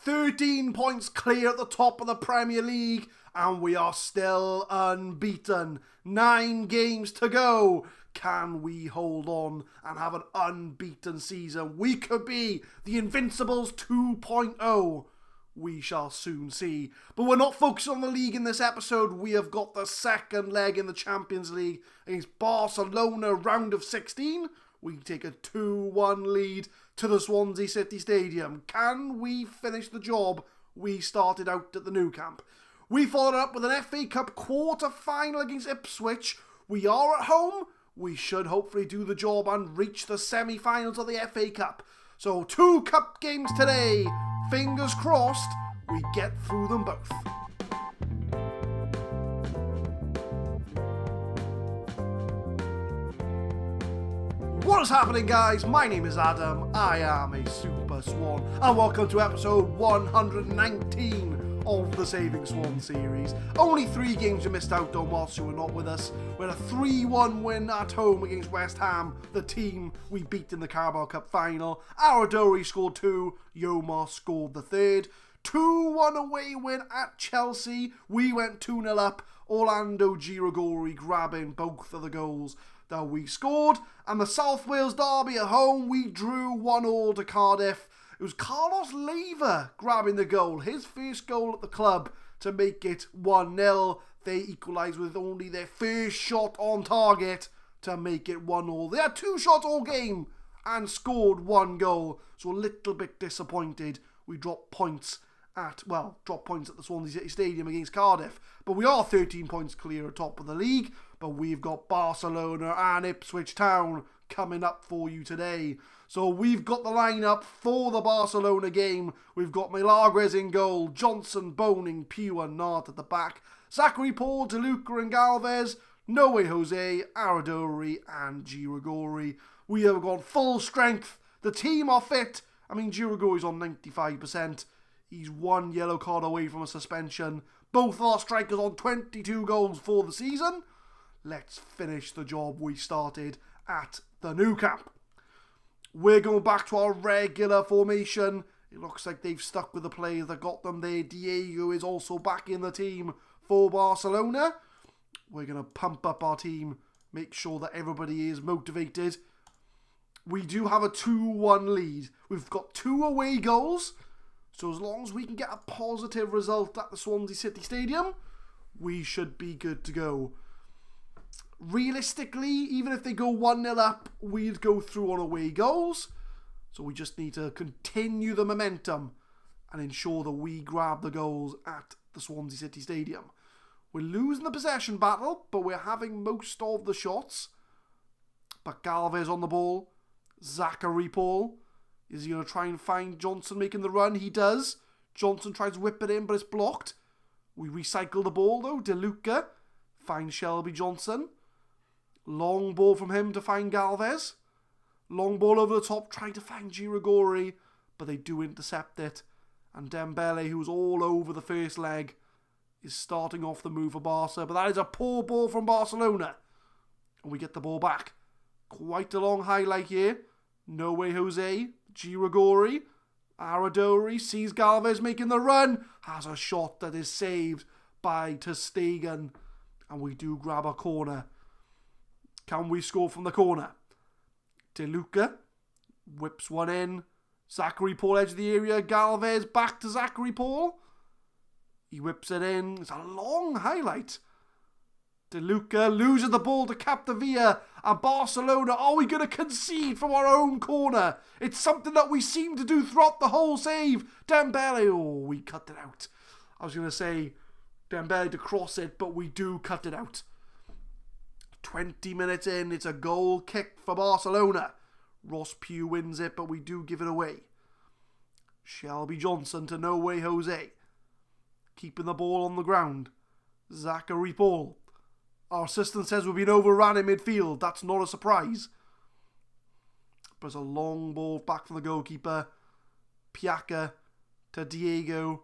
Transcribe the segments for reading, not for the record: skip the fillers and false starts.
13 points clear at the top of the Premier League, and we are still unbeaten. 9 games to go. Can we hold on and have an unbeaten season? We could be the Invincibles 2.0. We shall soon see. But we're not focused on the league in this episode. We have got the second leg in the Champions League against Barcelona, round of 16. We take a 2-1 lead to the Swansea City Stadium. Can we finish the job we started out at the Nou Camp? We followed up with an FA Cup quarter-final against Ipswich. We are at home. We should hopefully do the job and reach the semi-finals of the FA Cup. So 2 cup games today. Fingers crossed we get through them both. What is happening, guys? My name is Adam. I am a Super Swan. And welcome to episode 119 of the Saving Swans series. Only 3 games you missed out on whilst you were not with us. We had a 3-1 win at home against West Ham, the team we beat in the Carabao Cup final. Aradori scored 2, Yomar scored the 3rd. 2-1 away win at Chelsea. We went 2-0 up. Orlando Girigori grabbing both of the goals that we scored. And the South Wales derby at home, we drew 1-1 to Cardiff. It was Carlos Leiva grabbing the goal, his first goal at the club to make it 1-0. They equalised with only their first shot on target to make it 1-1. They had 2 shots all game and scored 1 goal, so a little bit disappointed. We dropped points at the Swansea City Stadium against Cardiff. But we are 13 points clear at top of the league. But we've got Barcelona and Ipswich Town coming up for you today. So we've got the lineup for the Barcelona game. We've got Milagres in goal, Johnson, Boning, Pugh and Nart at the back, Zachary Paul, De Luca and Galvez, Noe Jose, Aradori and Girigori. We have got full strength. The team are fit. I mean, Girigori's on 95%. He's 1 yellow card away from a suspension. Both our strikers on 22 goals for the season. Let's finish the job we started at the Nou Camp. We're going back to our regular formation. It looks like they've stuck with the players that got them there. Diego is also back in the team for Barcelona. We're going to pump up our team, make sure that everybody is motivated. We do have a 2-1 lead. We've got 2 away goals. So as long as we can get a positive result at the Swansea City Stadium, we should be good to go. Realistically, even if they go 1-0 up, we'd go through on away goals. So we just need to continue the momentum and ensure that we grab the goals at the Swansea City Stadium. We're losing the possession battle, but we're having most of the shots. But Galvez on the ball. Zachary Paul. Is he going to try and find Johnson making the run? He does. Johnson tries to whip it in, but it's blocked. We recycle the ball, though. De Luca finds Shelby Johnson. Long ball from him to find Galvez. Long ball over the top, trying to find Girigori, but they do intercept it. And Dembele, who's all over the first leg, is starting off the move for Barca. But that is a poor ball from Barcelona. And we get the ball back. Quite a long highlight here. Noe Jose, Girigori, Aradori sees Galvez making the run. Has a shot that is saved by ter Stegen. And we do grab a corner. Can we score from the corner? De Luca whips one in. Zachary Paul edge of the area. Galvez back to Zachary Paul. He whips it in. It's a long highlight. De Luca loses the ball to Capdevila. And Barcelona, are we going to concede from our own corner? It's something that we seem to do throughout the whole save. Dembele, oh, we cut it out. I was going to say Dembele to cross it, but we do cut it out. 20 minutes in, it's a goal kick for Barcelona. Ross Pugh wins it, but we do give it away. Shelby Johnson to Noe Jose. Keeping the ball on the ground. Zachary Paul. Our assistant says we've been overrun in midfield. That's not a surprise. But it's a long ball back from the goalkeeper. Piaka to Diego.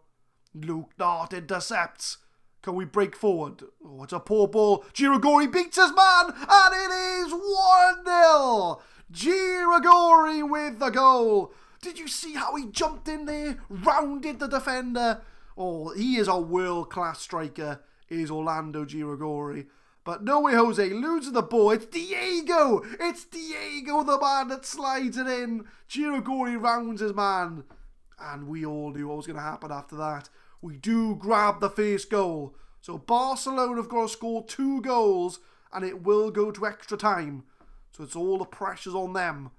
Luke Dart intercepts. Can we break forward? Oh, it's a poor ball. Girigori beats his man, and it is 1-0. Girigori with the goal. Did you see how he jumped in there, rounded the defender? Oh, he is a world-class striker, is Orlando Giragori. But no way Jose loses the ball. It's Diego! It's Diego, the man that slides it in. Giragori rounds his man. And we all knew what was going to happen after that. We do grab the first goal. So Barcelona have got to score 2 goals and it will go to extra time. So it's all the pressures on them.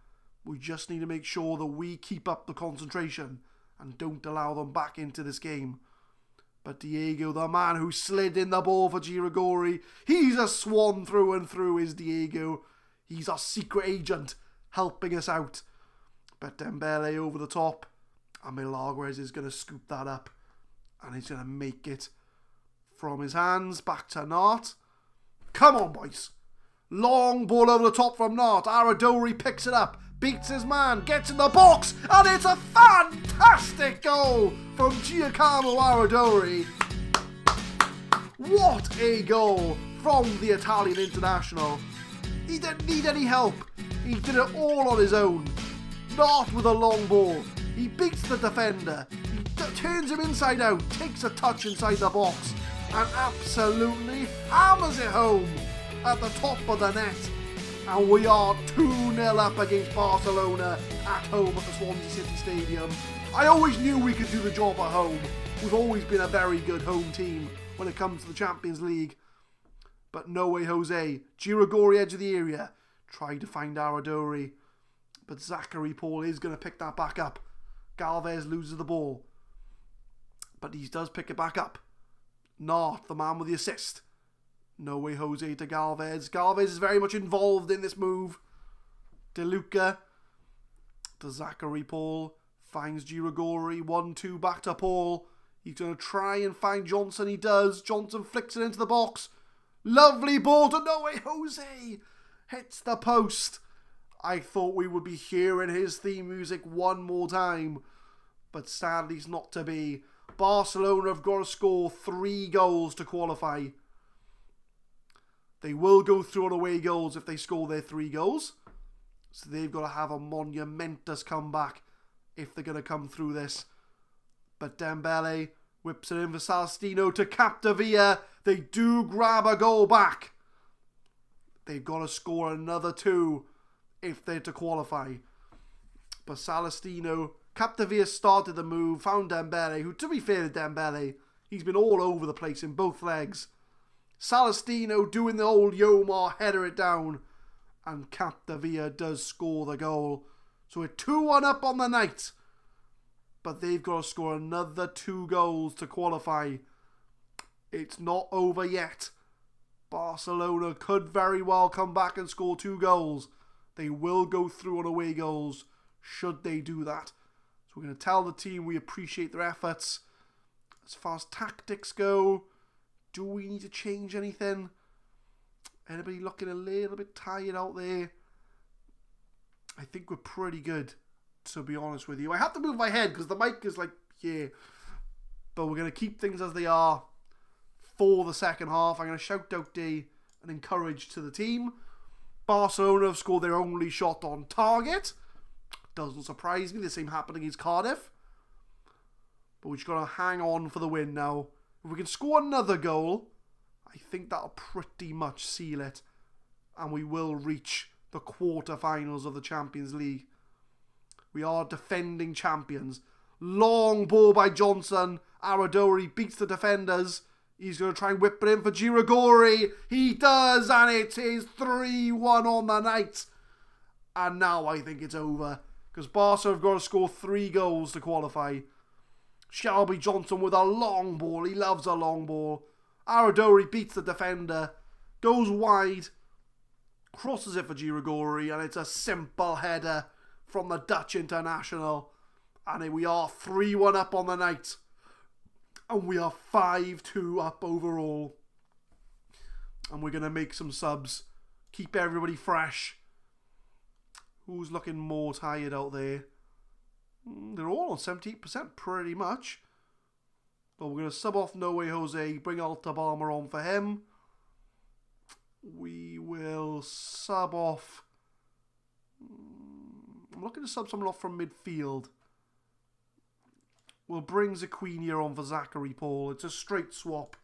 We just need to make sure that we keep up the concentration and don't allow them back into this game. But Diego, the man who slid in the ball for Giragori, he's a swan through and through, is Diego. He's our secret agent, helping us out. But Dembele over the top, and Milagres is going to scoop that up. And he's going to make it from his hands back to Nart. Come on, boys. Long ball over the top from Nart. Aradori picks it up, beats his man, gets in the box, and it's a fantastic goal from Giacomo Aradori. What a goal from the Italian international. He didn't need any help. He did it all on his own. Not with a long ball. He beats the defender. He turns him inside out, takes a touch inside the box, and absolutely hammers it home at the top of the net. And we are 2-0 up against Barcelona at home at the Swansea City Stadium. I always knew we could do the job at home. We've always been a very good home team when it comes to the Champions League. But no way Jose. Giragori edge of the area. Tried to find Aradori. But Zachary Paul is going to pick that back up. Galvez loses the ball. But he does pick it back up. Nart, the man with the assist. No way Jose to Galvez. Galvez is very much involved in this move. De Luca to Zachary Paul. Finds Giragori. 1-2 back to Paul. He's going to try and find Johnson. He does. Johnson flicks it into the box. Lovely ball to No way Jose. Hits the post. I thought we would be hearing his theme music one more time. But sadly it's not to be. Barcelona have got to score 3 goals to qualify. They will go through on away goals if they score their 3 goals. So they've got to have a monumentous comeback if they're going to come through this. But Dembele whips it in for Salstino to Capdevila. They do grab a goal back. They've got to score another 2 if they're to qualify. But Salstino, Capdevila started the move, found Dembele, who, to be fair to Dembele, he's been all over the place in both legs. Salstino doing the old Yomar, header it down, and Capdevila does score the goal. So we're 2-1 up on the night, but they've got to score another 2 goals to qualify. It's not over yet. Barcelona could very well come back and score 2 goals. They will go through on away goals should they do that. So we're going to tell the team we appreciate their efforts. As far as tactics go, do we need to change anything? Anybody looking a little bit tired out there? I think we're pretty good, to be honest with you. I have to move my head because the mic is like, yeah. But we're going to keep things as they are for the second half. I'm going to shout out and encourage to the team. Barcelona have scored their only shot on target. Doesn't surprise me. The same happened against Cardiff. But we've just got to hang on for the win now. If we can score another goal, I think that'll pretty much seal it. And we will reach the quarterfinals of the Champions League. We are defending champions. Long ball by Johnson. Aradori beats the defenders. He's going to try and whip it in for Giragori. He does, and it is 3-1 on the night. And now I think it's over, because Barca have got to score 3 goals to qualify. Shelby Johnson with a long ball. He loves a long ball. Aradori beats the defender. Goes wide. Crosses it for Giragori. And it's a simple header from the Dutch international. And we are 3-1 up on the night. And we are 5-2 up overall. And we're going to make some subs. Keep everybody fresh. Who's looking more tired out there? They're all on 78% pretty much. But we're going to sub off No Way Jose. Bring Altabama on for him. We will sub off. I'm looking to sub someone off from midfield. We'll bring Zaquini on for Zachary Paul. It's a straight swap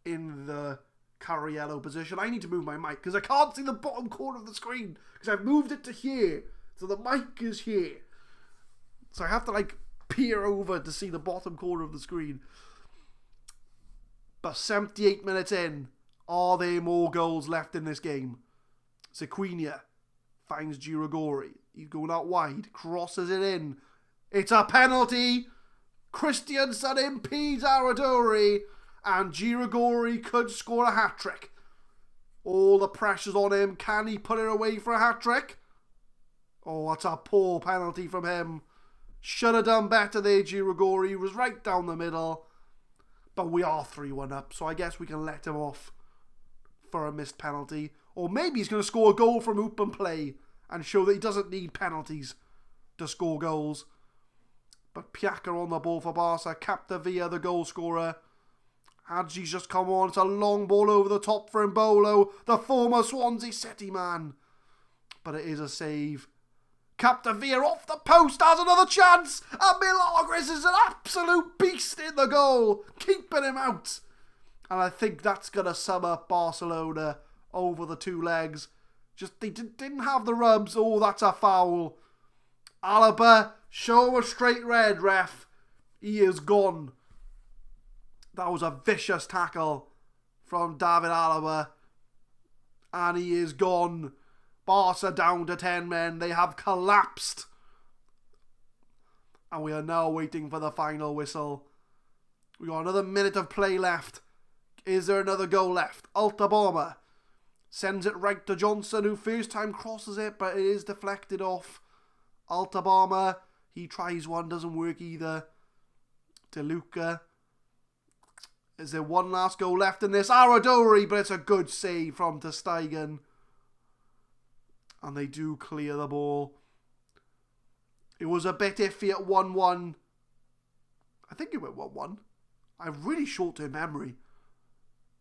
in the Cariello position. I need to move my mic because I can't see the bottom corner of the screen because I've moved it to here. So the mic is here. So I have to like peer over to see the bottom corner of the screen. But 78 minutes in, are there more goals left in this game? Zaquini finds Girigori. He's going out wide, crosses it in. It's a penalty. Christiansen impedes Aradori, and Girigori could score a hat-trick. All the pressure's on him. Can he put it away for a hat-trick? Oh, that's a poor penalty from him. Should have done better there, Girigori. He was right down the middle. But we are 3-1 up, so I guess we can let him off for a missed penalty. Or maybe he's going to score a goal from open play and show that he doesn't need penalties to score goals. But Piaka on the ball for Barca. Capdevila, the goal scorer. Hadji's just come on. It's a long ball over the top for Mbolo, the former Swansea City man. But it is a save. Capdevila off the post has another chance. And Milagres is an absolute beast in the goal, keeping him out. And I think that's going to sum up Barcelona over the two legs. Just they didn't have the rubs. Oh, that's a foul. Alaba, show him a straight red, ref. He is gone. That was a vicious tackle from David Alaba. And he is gone. Barca down to 10 men. They have collapsed. And we are now waiting for the final whistle. We got another minute of play left. Is there another goal left? Altabama sends it right to Johnson, who first time crosses it, but it is deflected off. Altabama, he tries one, doesn't work either. De Luca. Is there one last goal left in this? Aradori, but it's a good save from ter Stegen. And they do clear the ball. It was a bit iffy at 1-1. I think it went 1-1. I have really short-term memory.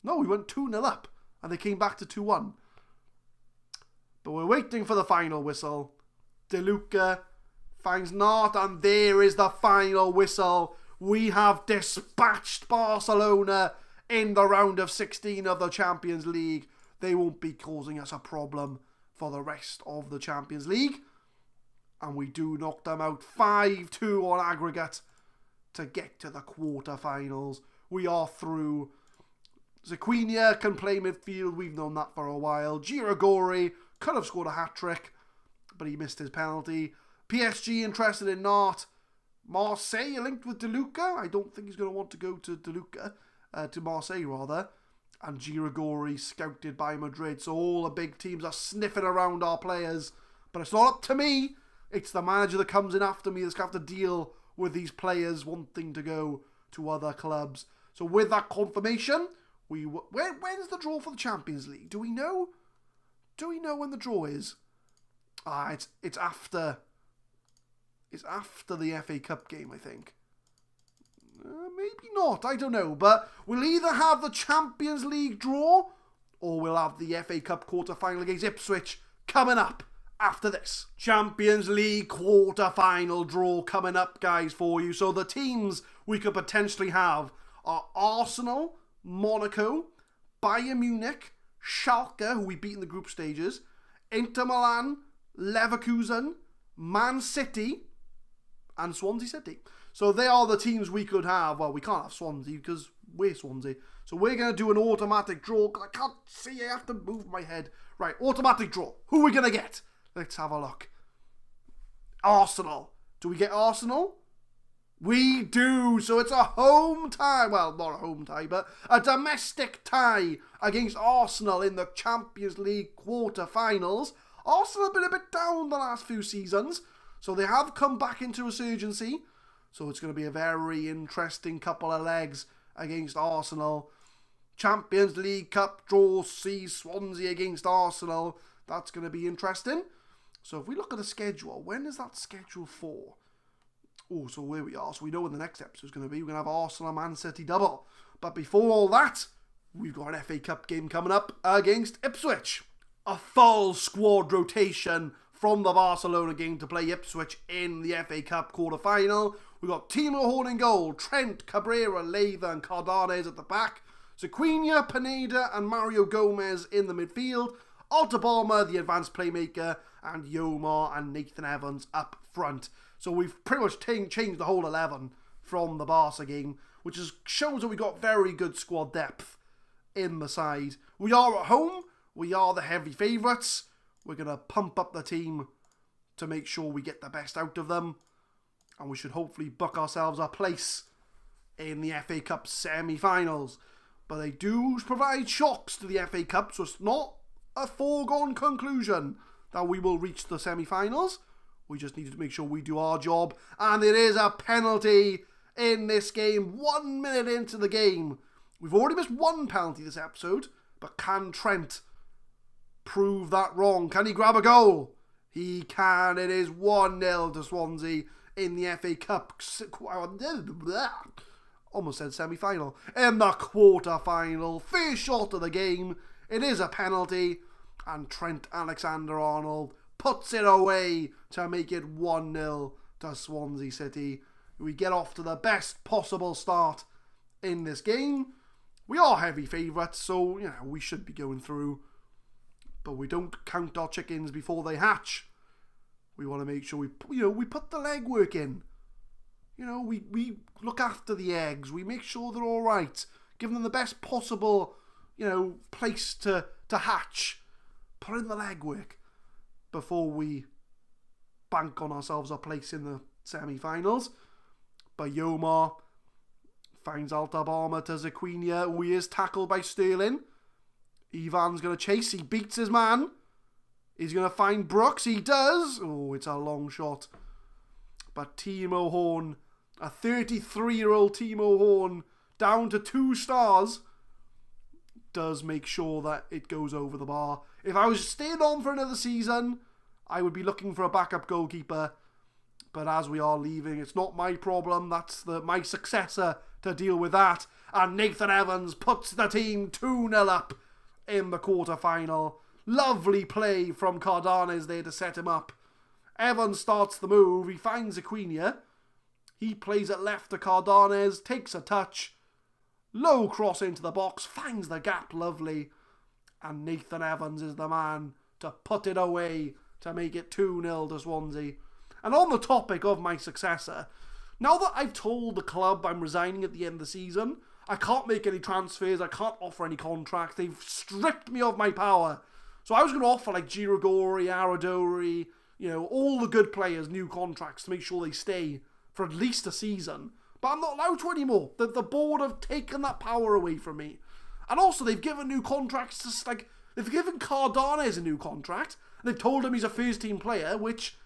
No, we went 2-0 up. And they came back to 2-1. But we're waiting for the final whistle. De Luca finds Nart, and there is the final whistle. We have dispatched Barcelona in the round of 16 of the Champions League. They won't be causing us a problem for the rest of the Champions League. And we do knock them out 5-2 on aggregate to get to the quarterfinals. We are through. Zaquini can play midfield. We've known that for a while. Girigori could have scored a hat-trick, but he missed his penalty. PSG interested in Nart. Marseille linked with De Luca. I don't think he's going to want to go to De Luca, to Marseille rather. And Girigori scouted by Madrid. So all the big teams are sniffing around our players. But it's not up to me. It's the manager that comes in after me that's going to have to deal with these players wanting to go to other clubs. So with that confirmation, when's the draw for the Champions League? Do we know? Do we know when the draw is? It's after. It's after the FA Cup game, I think. Maybe not, I don't know. But we'll either have the Champions League draw or we'll have the FA Cup quarter-final against Ipswich coming up after this. Champions League quarter-final draw coming up, guys, for you. So the teams we could potentially have are Arsenal, Monaco, Bayern Munich, Schalke, who we beat in the group stages, Inter Milan, Leverkusen, Man City, and Swansea City. So they are the teams we could have. Well, we can't have Swansea because we're Swansea. So we're going to do an automatic draw. I can't see. I have to move my head. Right, automatic draw. Who are we going to get? Let's have a look. Arsenal. Do we get Arsenal? We do. So it's a home tie. Well, not a home tie, but a domestic tie against Arsenal in the Champions League quarter-finals. Arsenal have been a bit down the last few seasons. So they have come back into resurgency. So it's going to be a very interesting couple of legs against Arsenal. Champions League Cup draw sees Swansea against Arsenal. That's going to be interesting. So if we look at the schedule, when is that scheduled for? Oh, so where we are. So we know when the next episode is going to be. We're going to have Arsenal and Man City double. But before all that, we've got an FA Cup game coming up against Ipswich. A full squad rotation from the Barcelona game to play Ipswich in the FA Cup quarter-final. We've got Timo Horn in goal, Trent, Cabrera, Leitha and Cardanes at the back. Sequinha, Pineda and Mario Gomez in the midfield. Altabama, the advanced playmaker, and Yomar and Nathan Evans up front. So we've pretty much changed the whole 11 from the Barca game, which shows that we've got very good squad depth in the side. We are at home. We are the heavy favourites. We're going to pump up the team to make sure we get the best out of them. And we should hopefully book ourselves a place in the FA Cup semi-finals. But they do provide shocks to the FA Cup, so it's not a foregone conclusion that we will reach the semi-finals. We just need to make sure we do our job. And it is a penalty in this game. 1 minute into the game. We've already missed one penalty this episode. But can Trent prove that wrong? Can he grab a goal? He can. It is 1-0 to Swansea in the FA Cup. Almost said semi-final. In the quarter-final. First shot of the game. It is a penalty. And Trent Alexander-Arnold puts it away to make it 1-0 to Swansea City. We get off to the best possible start in this game. We are heavy favourites, so we should be going through. But we don't count our chickens before they hatch. We want to make sure we put the legwork in. We look after the eggs. We make sure they're all right. Give them the best possible, place to hatch. Put in the legwork before we bank on ourselves a place in the semi-finals. But Yomar finds Altabama to Sequinha, who is tackled by Sterling. Ivan's going to chase. He beats his man. He's going to find Brooks. He does. Oh, it's a long shot. But Timo Horn, a 33-year-old Timo Horn, down to 2 stars, does make sure that it goes over the bar. If I was staying on for another season, I would be looking for a backup goalkeeper. But as we are leaving, it's not my problem. That's my successor to deal with that. And Nathan Evans puts the team 2-0 up in the quarter-final. Lovely play from Cardanes there to set him up. Evans starts the move. He finds Sequinha. He plays it left to Cardanes. Takes a touch. Low cross into the box. Finds the gap. Lovely. And Nathan Evans is the man to put it away to make it 2-0 to Swansea. And on the topic of my successor, now that I've told the club I'm resigning at the end of the season, I can't make any transfers, I can't offer any contracts, they've stripped me of my power. So I was going to offer like Girigori, Aradori, all the good players new contracts to make sure they stay for at least a season. But I'm not allowed to anymore. The board have taken that power away from me. And also they've given new contracts to, they've given Cardanes a new contract, and they've told him he's a first team player, which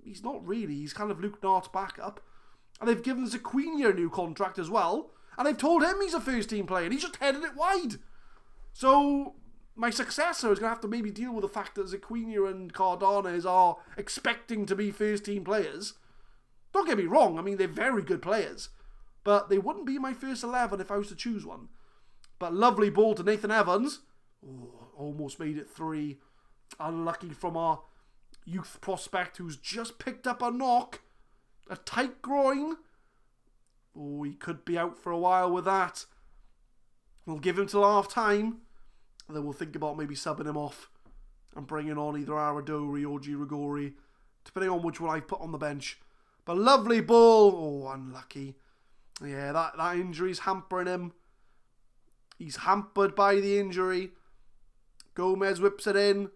he's not really. He's kind of Luke Nart's backup. And they've given Sequinha a new contract as well. And they've told him he's a first team player. And he's just headed it wide. So my successor is going to have to maybe deal with the fact that Sequinha and Cardanes are expecting to be first team players. Don't get me wrong. I mean, they're very good players. But they wouldn't be my first 11 if I was to choose one. But lovely ball to Nathan Evans. Oh, almost made it 3. Unlucky from our youth prospect who's just picked up a knock. A tight groin. Oh, he could be out for a while with that. We'll give him till half time. And then we'll think about maybe subbing him off and bringing on either Aradori or Girigori, depending on which one I put on the bench. But lovely ball. Oh, unlucky. Yeah, that injury's hampering him. He's hampered by the injury. Gomez whips it in.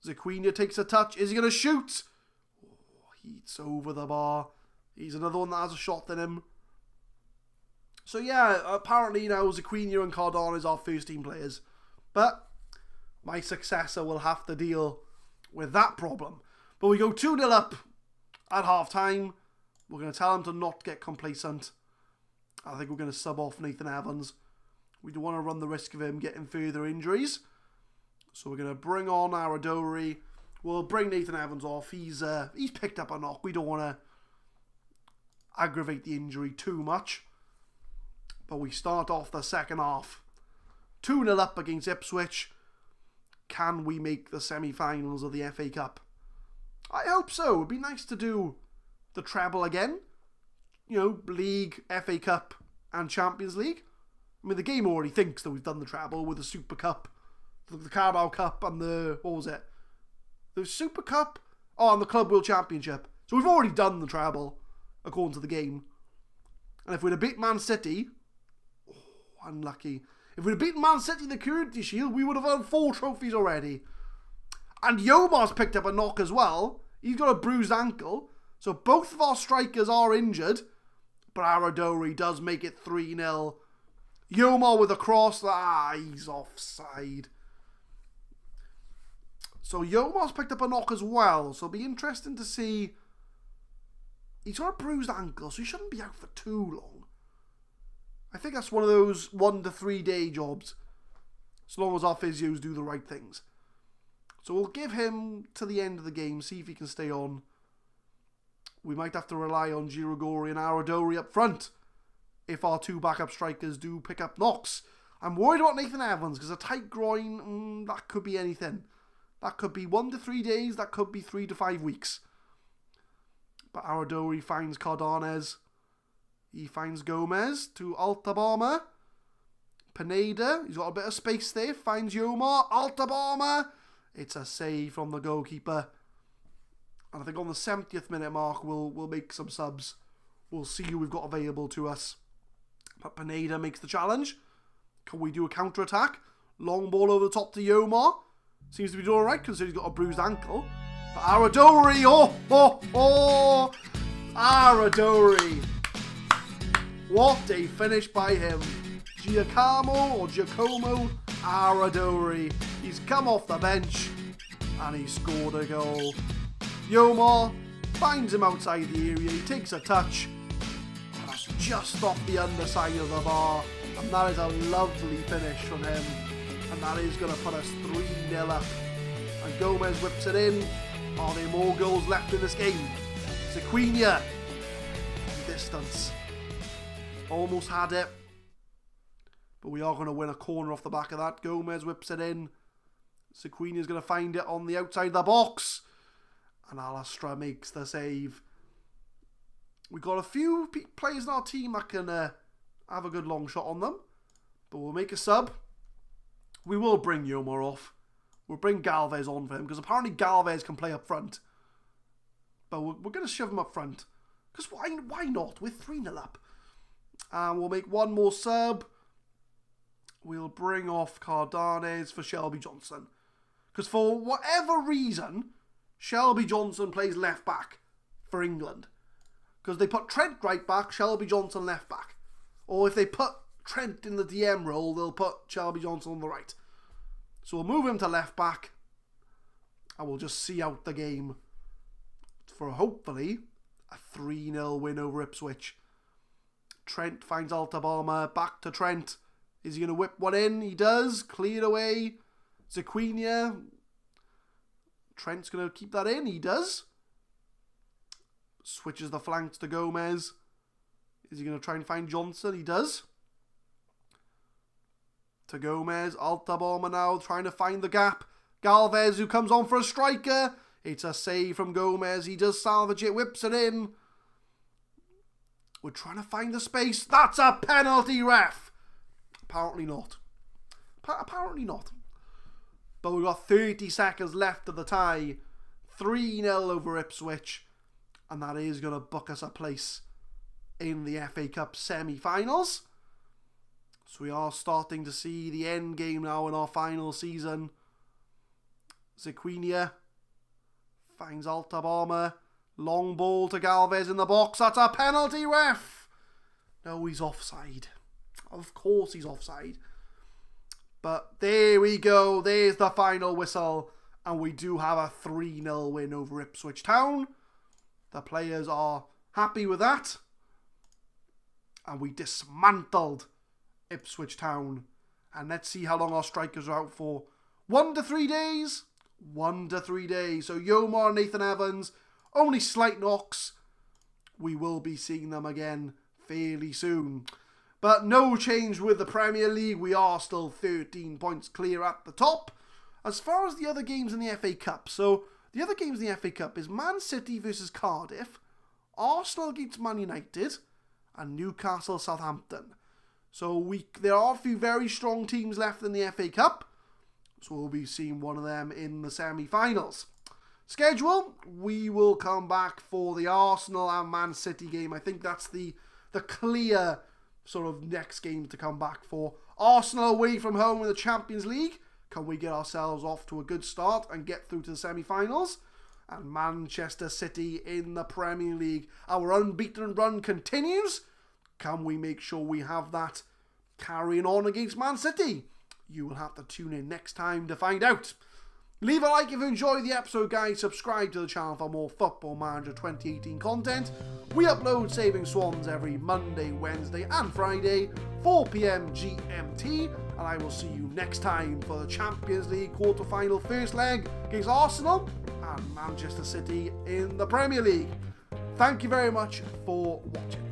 Sequinha takes a touch. Is he going to shoot? Oh, he's over the bar. He's another one that has a shot in him. So yeah, apparently now Sequinha and Cardanes are first team players. But my successor will have to deal with that problem. But we go 2-0 up at half time. We're going to tell him to not get complacent. I think we're going to sub off Nathan Evans. We don't want to run the risk of him getting further injuries. So we're going to bring on Aradori. We'll bring Nathan Evans off. He's picked up a knock. We don't want to aggravate the injury too much. But we start off the second half. 2-0 up against Ipswich. Can we make the semi-finals of the FA Cup? I hope so. It'd be nice to do the treble again. You know, League, FA Cup and Champions League. I mean, the game already thinks that we've done the treble with the Super Cup, the Carabao Cup and the, what was it? The Super Cup? Oh, and the Club World Championship. So we've already done the treble, according to the game. And if we'd have beat Man City, unlucky. If we'd have beaten Man City in the Community Shield, we would have won 4 trophies already. And Yomar's picked up a knock as well. He's got a bruised ankle. So both of our strikers are injured. But Aradori does make it 3-0. Yomar with a cross. He's offside. So Yomar's picked up a knock as well. So it'll be interesting to see. He's got a bruised ankle, so he shouldn't be out for too long. I think that's one of those 1 to 3 day jobs. As long as our physios do the right things. So we'll give him to the end of the game, see if he can stay on. We might have to rely on Girigori and Aradori up front if our 2 backup strikers do pick up knocks. I'm worried about Nathan Evans because a tight groin, that could be anything. That could be 1 to 3 days, that could be 3 to 5 weeks. But Aradori finds Cardanes. He finds Gomez to Altabama. Pineda, he's got a bit of space there, finds Yomar. Altabama. It's a save from the goalkeeper. And I think on the 70th minute mark, we'll make some subs. We'll see who we've got available to us. But Pineda makes the challenge. Can we do a counter-attack? Long ball over the top to Yomar. Seems to be doing alright considering he's got a bruised ankle. But Aradori, Aradori. What a finish by him. Giacomo Aradori. He's come off the bench and he scored a goal. Yomar finds him outside the area. He takes a touch. And that's just off the underside of the bar. And that is a lovely finish from him. And that is going to put us 3-0 up. And Gomez whips it in. Are there more goals left in this game? Sequinha. Distance. Almost had it. But we are going to win a corner off the back of that. Gomez whips it in. Sequinha is going to find it on the outside of the box. And Alastra makes the save. We've got a few players in our team that can have a good long shot on them. But we'll make a sub. We will bring Yomar off. We'll bring Galvez on for him. Because apparently Galvez can play up front. But we're going to shove him up front. Because why not? We're 3-0 up. And we'll make one more sub. We'll bring off Cardanes for Shelby Johnson. Because for whatever reason, Shelby Johnson plays left back for England. Because they put Trent right back, Shelby Johnson left back. Or if they put Trent in the DM role, they'll put Shelby Johnson on the right. So we'll move him to left back. And we'll just see out the game for hopefully a 3-0 win over Ipswich. Trent finds Altabama, back to Trent. Is he going to whip one in? He does. Cleared away. Sequinha. Trent's going to keep that in. He does. Switches the flanks to Gomez. Is he going to try and find Johnson? He does. To Gomez. Altabama now trying to find the gap. Galvez who comes on for a striker. It's a save from Gomez. He does salvage it. Whips it in. We're trying to find the space. That's a penalty, ref. Apparently not. Apparently not. But we've got 30 seconds left of the tie. 3-0 over Ipswich. And that is going to book us a place in the FA Cup semi-finals. So we are starting to see the end game now in our final season. Sequinha finds Altabama. Long ball to Galvez in the box. That's a penalty, ref. No, he's offside. Of course he's offside. But there we go. There's the final whistle. And we do have a 3-0 win over Ipswich Town. The players are happy with that. And we dismantled Ipswich Town. And let's see how long our strikers are out for. 1 to 3 days. 1 to 3 days. So Yomar, Nathan Evans, only slight knocks. We will be seeing them again fairly soon. But no change with the Premier League. We are still 13 points clear at the top. As far as the other games in the FA Cup. So The other games in the FA Cup is Man City versus Cardiff, Arsenal against Man United, and Newcastle Southampton. So there are a few very strong teams left in the FA Cup, so we'll be seeing one of them in the semi-finals. Schedule, we will come back for the Arsenal and Man City game. I think that's the clear sort of next game to come back for. Arsenal away from home in the Champions League. Can we get ourselves off to a good start and get through to the semi-finals? And Manchester City in the Premier League. Our unbeaten run continues. Can we make sure we have that carrying on against Man City? You will have to tune in next time to find out. Leave a like if you enjoyed the episode, guys. Subscribe to the channel for more Football Manager 2018 content. We upload Saving Swans every Monday, Wednesday and Friday, 4 PM GMT. And I will see you next time for the Champions League quarter-final first leg against Arsenal and Manchester City in the Premier League. Thank you very much for watching.